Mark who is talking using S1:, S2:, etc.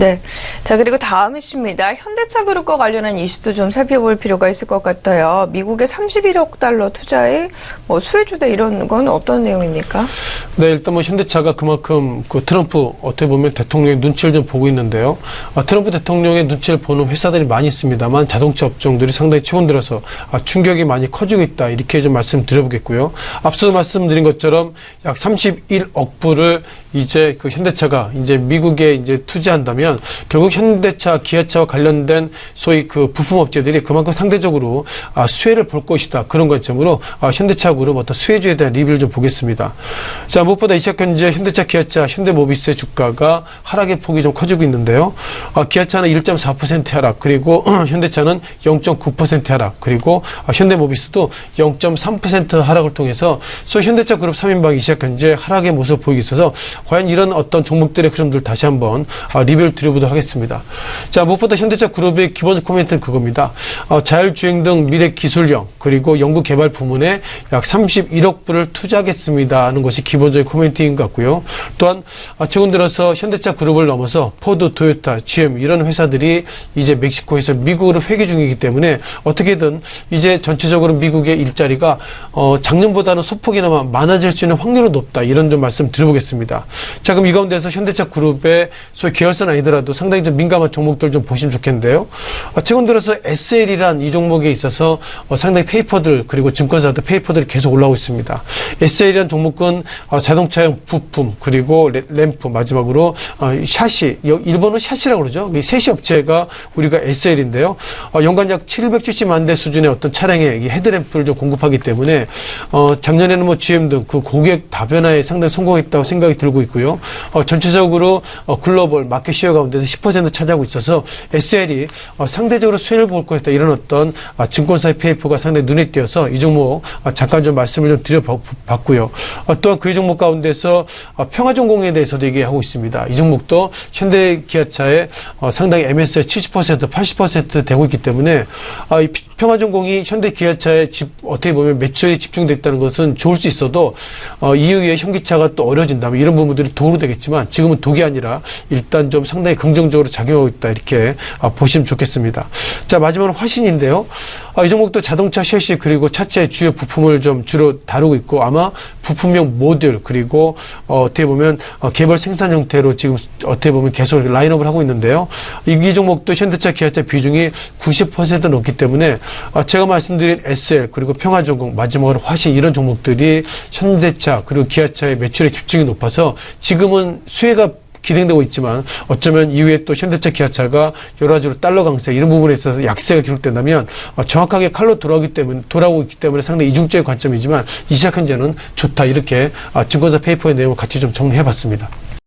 S1: 네. 자, 그리고 다음 이슈입니다. 현대차 그룹과 관련한 이슈도 좀 살펴볼 필요가 있을 것 같아요. 미국의 31억 달러 투자에 수혜주다 이런 건 어떤 내용입니까?
S2: 네, 일단 현대차가 그만큼 트럼프 어떻게 보면 대통령의 눈치를 좀 보고 있는데요. 트럼프 대통령의 눈치를 보는 회사들이 많이 있습니다만 자동차 업종들이 상당히 최근 들어서 충격이 많이 커지고 있다. 이렇게 좀 말씀드려보겠고요. 앞서 말씀드린 것처럼 약 31억 불을 이제 현대차가 이제 미국에 이제 투자한다면 결국 현대차, 기아차와 관련된 소위 부품 업체들이 그만큼 상대적으로 수혜를 볼 것이다. 그런 관점으로 현대차 그룹 어떤 수혜주에 대한 리뷰를 좀 보겠습니다. 자, 무엇보다 이 시각 현재 현대차, 기아차, 현대모비스의 주가가 하락의 폭이 좀 커지고 있는데요. 기아차는 1.4% 하락, 그리고 현대차는 0.9% 하락, 그리고 현대모비스도 0.3% 하락을 통해서 소위 현대차 그룹 3인방이 이 시각 현재 하락의 모습을 보이고 있어서 과연 이런 어떤 종목들의 흐름들 다시 한번 리뷰를 드려보도록 하겠습니다. 자, 무엇보다 현대차 그룹의 기본적 코멘트는 그겁니다. 자율주행 등 미래 기술형 그리고 연구개발 부문에 약 31억 불을 투자하겠습니다 하는 것이 기본적인 코멘트인 것 같고요. 또한 최근 들어서 현대차 그룹을 넘어서 포드, 토요타, GM 이런 회사들이 이제 멕시코에서 미국으로 회귀 중이기 때문에 어떻게든 이제 전체적으로 미국의 일자리가 작년보다는 소폭이나마 많아질 수 있는 확률은 높다. 이런 좀 말씀 드려보겠습니다. 자, 그럼 이 가운데서 현대차 그룹의 소위 계열사는 아니더라도 상당히 좀 민감한 종목들 좀 보시면 좋겠는데요. 최근 들어서 SL이란 이 종목에 있어서 상당히 페이퍼들 그리고 증권사들 페이퍼들이 계속 올라오고 있습니다. SL이란 종목은 자동차용 부품 그리고 램프 마지막으로 샤시, 일본은 샤시라고 그러죠. 이 셋이 업체가 우리가 SL인데요. 연간 약 770만 대 수준의 어떤 차량에 헤드램프를 좀 공급하기 때문에 작년에는 GM 등 고객 다변화에 상당히 성공했다고 생각이 들고 있고요. 전체적으로 글로벌 마켓 시어 가운데서 10% 차지하고 있어서 SL이 상대적으로 수혜를 볼 것이다. 이런 어떤 증권사의 페이퍼가 상당히 눈에 띄어서 이 종목 잠깐 좀 말씀을 좀 드려봤고요. 또한 그 종목 가운데서 평화전공에 대해서도 얘기하고 있습니다. 이 종목도 현대 기아차의 상당히 MS의 70%, 80% 되고 있기 때문에 이 평화전공이 현대 기아차에 어떻게 보면 매출이 집중됐다는 것은 좋을 수 있어도 이후에 현기차가 또 어려진다면 이런 부분들이 도로 되겠지만 지금은 독이 아니라 일단 좀 상당히 긍정적으로 작용하고 있다. 이렇게 보시면 좋겠습니다. 자, 마지막으로 화신인데요. 이 종목도 자동차 셰시 그리고 차체 주요 부품을 좀 주로 다루고 있고 아마 부품용 모듈 그리고 어떻게 보면 개별 생산 형태로 지금 어떻게 보면 계속 라인업을 하고 있는데요. 이 종목도 현대차, 기아차 비중이 90% 넘기 때문에 제가 말씀드린 SL 그리고 평화전공 마지막으로 화신 이런 종목들이 현대차 그리고 기아차의 매출의 집중이 높아서 지금은 수혜가 기대되고 있지만 어쩌면 이후에 또 현대차, 기아차가 여러 가지로 달러 강세 이런 부분에 있어서 약세가 기록된다면 정확하게 칼로 돌아오고 있기 때문에 상당히 이중적인 관점이지만 이 시각 현재는 좋다. 이렇게 증권사 페이퍼의 내용을 같이 좀 정리해봤습니다.